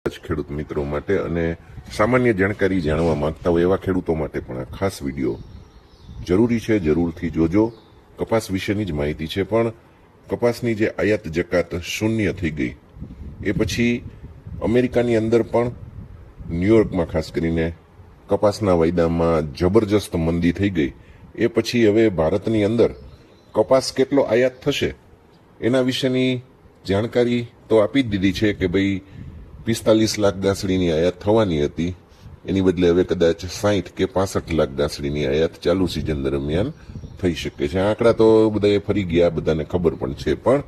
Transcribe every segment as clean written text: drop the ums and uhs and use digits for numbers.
ખેડૂત મિત્રો માટે અને સામાન્ય જાણકારી જાણવા માંગતા હોય એવા ખેડૂતો માટે પણ આ ખાસ વિડીયો જરૂરી છે, જરૂરથી જોજો. કપાસ વિશેની જ માહિતી છે, પણ કપાસની જે આયાત જકાત શૂન્ય થઈ ગઈ એ પછી અમેરિકાની અંદર પણ ન્યુયોર્કમાં ખાસ કરીને કપાસના વાયદામાં જબરજસ્ત મંદી થઈ ગઈ. એ પછી હવે ભારતની અંદર કપાસ કેટલો આયાત થશે એના વિશેની જાણકારી તો આપી જ દીધી છે કે ભાઈ 45 લાખ ગાંસડીની આયાત થવાની હતી, એની બદલે હવે કદાચ 60 કે 65 લાખ ગાંસડીની આયાત ચાલુ સિઝન દરમિયાન થઈ શકે છે. આંકડા તો બધાએ ફરી ગયા, બધાને ખબર પણ છે. પણ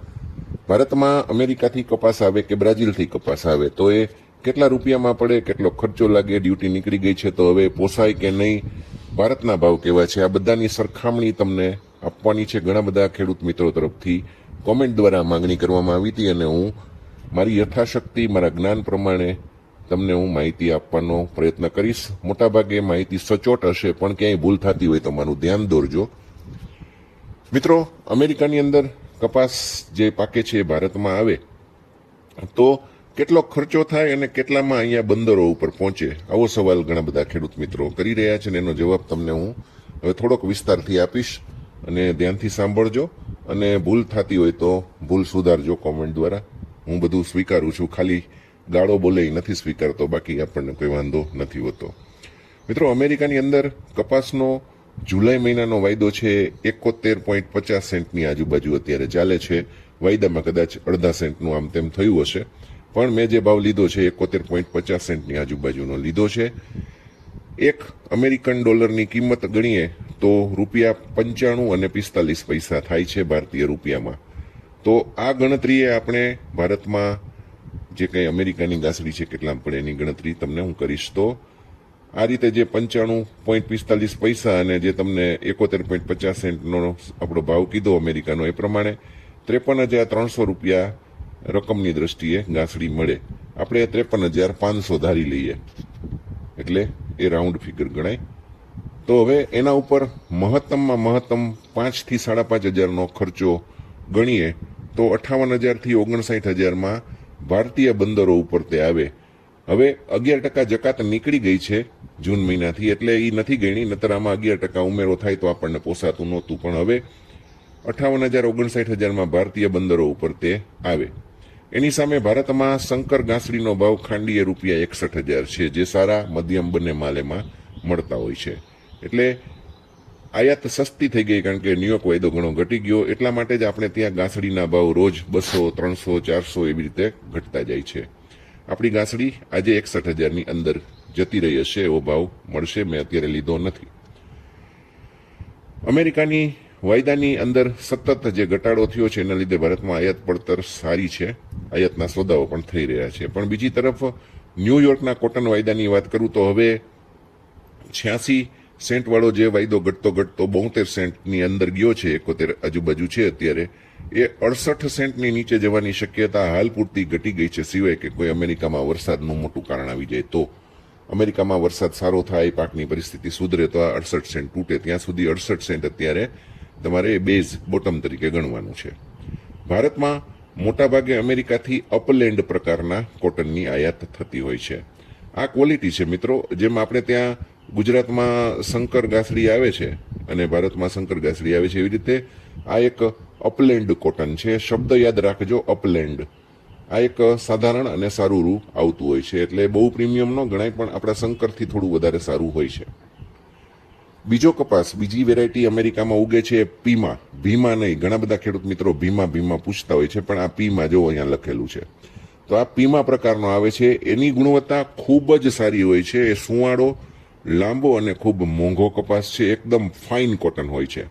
ભારતમાં અમેરિકાથી કપાસ આવે કે બ્રાઝિલથી કપાસ આવે તો એ કેટલા રૂપિયામાં પડે, કેટલો ખર્ચો લાગે, ડ્યુટી નીકળી ગઈ છે તો હવે પોસાય કે નહીં, ભારતના ભાવ કેવા છે, આ બધાની સરખામણી તમને આપવાની છે. ઘણા બધા ખેડૂત મિત્રો તરફથી કોમેન્ટ દ્વારા માંગણી કરવામાં આવી હતી અને હું મારી યથાશક્તિ, મારા જ્ઞાન પ્રમાણે તમને હું માહિતી આપવાનો પ્રયત્ન કરીશ. મોટાભાગે માહિતી સચોટ હશે, પણ ક્યાંય ભૂલ થતી હોય તો મારું ધ્યાન દોરજો. મિત્રો, અમેરિકાની અંદર કપાસ જે પાકે છે એ ભારતમાં આવે તો કેટલો ખર્ચો થાય અને કેટલામાં અહીંયા બંદરો ઉપર પહોંચે, આવો સવાલ ઘણા બધા ખેડૂત મિત્રો કરી રહ્યા છે અને એનો જવાબ તમને હું હવે થોડોક વિસ્તારથી આપીશ અને ધ્યાનથી સાંભળજો. અને ભૂલ થતી હોય તો ભૂલ સુધારજો કોમેન્ટ દ્વારા. હું બધું સ્વીકારું છું, ખાલી ગાળો બોલે નથી સ્વીકારતો, બાકી આપણને કોઈ વાંધો નથી હોતો. મિત્રો, અમેરિકાની અંદર કપાસનો જુલાઈ મહિનાનો વાયદો છે 71.50 સેન્ટની આજુબાજુ અત્યારે ચાલે છે. વાયદામાં કદાચ અડધા સેન્ટનું આમ તેમ થયું હશે, પણ મેં જે ભાવ લીધો છે 71.50 સેન્ટની આજુબાજુનો લીધો છે. એક અમેરિકન ડોલરની કિંમત ગણીએ તો રૂપિયા 95 અને 45 પૈસા થાય છે ભારતીય રૂપિયામાં. તો આ ગણતરીએ આપણે ભારતમાં જે કંઈ અમેરિકાની ગાંસડી છે કેટલા પડે એની ગણતરી તમને હું કરીશ. તો આ રીતે જે 95.45 પૈસા અને જે તમને 71.50 સેન્ટનો આપણો ભાવ કીધો અમેરિકાનો, એ પ્રમાણે 53,300 રૂપિયા રકમની દ્રષ્ટિએ ગાંસડી મળે. આપણે 53,500 ધારી લઈએ એટલે એ રાઉન્ડ ફિગર ગણાય. તો હવે એના ઉપર મહત્તમમાં મહત્તમ 5,000 થી 5,500 ખર્ચો ગણીએ તો 58,000 થી 59,000માં ભારતીય બંદરો ઉપર તે આવે. હવે 11% જકાત નીકળી ગઈ છે જૂન મહિનાથી, એટલે એ નથી ગણી, નતર આમાં 11% ઉમેરો થાય તો આપણને પોસાતું નહોતું. પણ હવે 58,000 59,000માં ભારતીય બંદરો ઉપર તે આવે. એની સામે ભારતમાં શંકર ગાંસડીનો ભાવ ખાંડીએ રૂપિયા 61,000 છે, જે સારા મધ્યમ બંને માલેમાં મળતા હોય છે. એટલે આયાત સસ્તી થઈ ગઈ, કારણ કે ન્યુયોર્ક વાયદો ઘણો ઘટી ગયો. એટલા માટે જ આપણે ત્યાં ગાંસડીના ભાવ રોજ 200, 300, 400 એવી રીતે ઘટતા જાય છે. આપણી ગાંસડી આજે 61,000ની અંદર જતી રહી હશે એવો ભાવ મળશે. મેં અત્યારે લીધો નથી. અમેરિકાની વાયદાની અંદર સતત જે ઘટાડો થયો છે એના લીધે ભારતમાં આયાત પડતર સારી છે, આયાતના સોદાઓ પણ થઈ રહ્યા છે. પણ બીજી તરફ ન્યુયોર્કના કોટન વાયદાની વાત કરું તો હવે 86 સેન્ટ વાળો જે વાયદો ઘટતો 72 સેન્ટની અંદર ગયો છે, 71 આજુબાજુ છે અત્યારે, એ 68 સેન્ટની નીચે જવાની શક્યતા હાલ પૂરતી ઘટી ગઈ છે, સિવાય કે કોઈ અમેરિકામાં વરસાદનું મોટું કારણ આવી જાય તો. અમેરિકામાં વરસાદ સારો થાય, પાકની પરિસ્થિતિ સુધરે તો આ 68 સેન્ટ તૂટે. ત્યાં સુધી 68 સેન્ટ અત્યારે તમારે બેઝ બોટમ તરીકે ગણવાનું છે. ભારતમાં મોટાભાગે અમેરિકાથી અપલેન્ડ પ્રકારના કોટનની આયાત થતી હોય છે. આ ક્વોલિટી છે મિત્રો. જેમ આપણે ત્યાં ગુજરાતમાં શંકર ગાંસડી આવે છે અને ભારતમાં શંકર ગાંસડી આવે છે, એવી રીતે આ એક અપલેન્ડ કોટન છે. શબ્દ યાદ રાખજો, અપલેન્ડ. આ એક સાધારણ અને સારું રૂ આવતું હોય છે, એટલે બહુ પ્રીમિયમ ન ગણાય, પણ આપણા શંકરથી થોડું વધારે સારું હોય છે. બીજો કપાસ, બીજી વેરાયટી અમેરિકામાં ઉગે છે પીમા. ભીમા નહીં, ઘણા બધા ખેડૂત મિત્રો ભીમા પૂછતા હોય છે, પણ આ પીમા જો અહીંયા લખેલું છે. તો આ પીમા પ્રકારનો આવે છે. એની ગુણવત્તા ખૂબ જ સારી હોય છે. એ સુવાળો, લાંબો અને ખૂબ મોંઘો કપાસ છે. એકદમ ફાઇન કોટન હોય છે.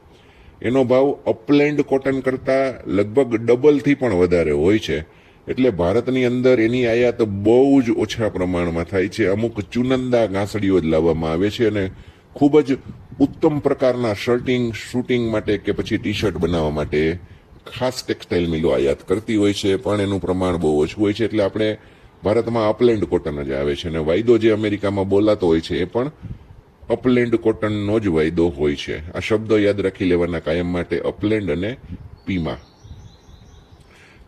એનો ભાવ અપલેન્ડ કોટન કરતાં લગભગ ડબલથી પણ વધારે હોય છે. એટલે ભારતની અંદર એની આયાત બહુ જ ઓછા પ્રમાણમાં થાય છે. અમુક ચુનંદા ગાંસડીઓ જ લાવવામાં આવે છે અને ખૂબ જ ઉત્તમ પ્રકારના શર્ટિંગ, શૂટિંગ માટે કે પછી ટી શર્ટ બનાવવા માટે ખાસ ટેક્સટાઇલ મિલો આયાત કરતી હોય છે, પણ એનું પ્રમાણ બહુ ઓછું હોય છે. એટલે આપણે ભારતમાં અપલેન્ડ કોટન જ આવે છે અને વાયદો જે અમેરિકામાં બોલાતો હોય છે એ પણ અપલેન્ડ કોટનનો જ વાયદો હોય છે. આ શબ્દો યાદ રાખી લેવાના કાયમ માટે, અપલેન્ડ અને પીમા.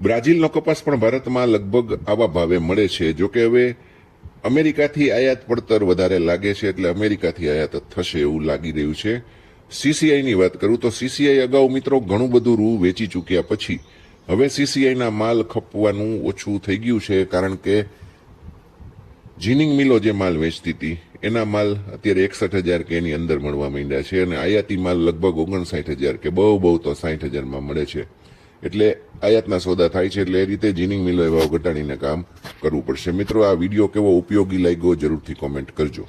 બ્રાઝિલનો કપાસ પણ ભારતમાં લગભગ આવા ભાવે મળે છે. જોકે હવે અમેરિકાથી આયાત પડતર વધારે લાગે છે, એટલે અમેરિકાથી આયાત થશે એવું લાગી રહ્યું છે. સીસીઆઈની વાત કરું તો સીસીઆઈ અગાઉ મિત્રો ઘણું બધું રૂ વેચી ચૂક્યા પછી હવે સીસીઆઈના માલ ખપવાનું ઓછું થઈ ગયું છે, કારણ કે જીનિંગ મિલો જે માલ વેચતી હતી એના માલ અત્યારે 61,000 કે એની અંદર મળવા માંડ્યા છે, અને આયાતી માલ લગભગ 59,000 કે બહુ તો 60,000 મળે છે. એટલે આયાતના સોદા થાય છે, એટલે એ રીતે જીનિંગ મિલોએ ભાવ ઘટાડીને કામ કરવું પડશે. મિત્રો, આ વિડીયો કેવો ઉપયોગી લાગ્યો જરૂરથી કોમેન્ટ કરજો.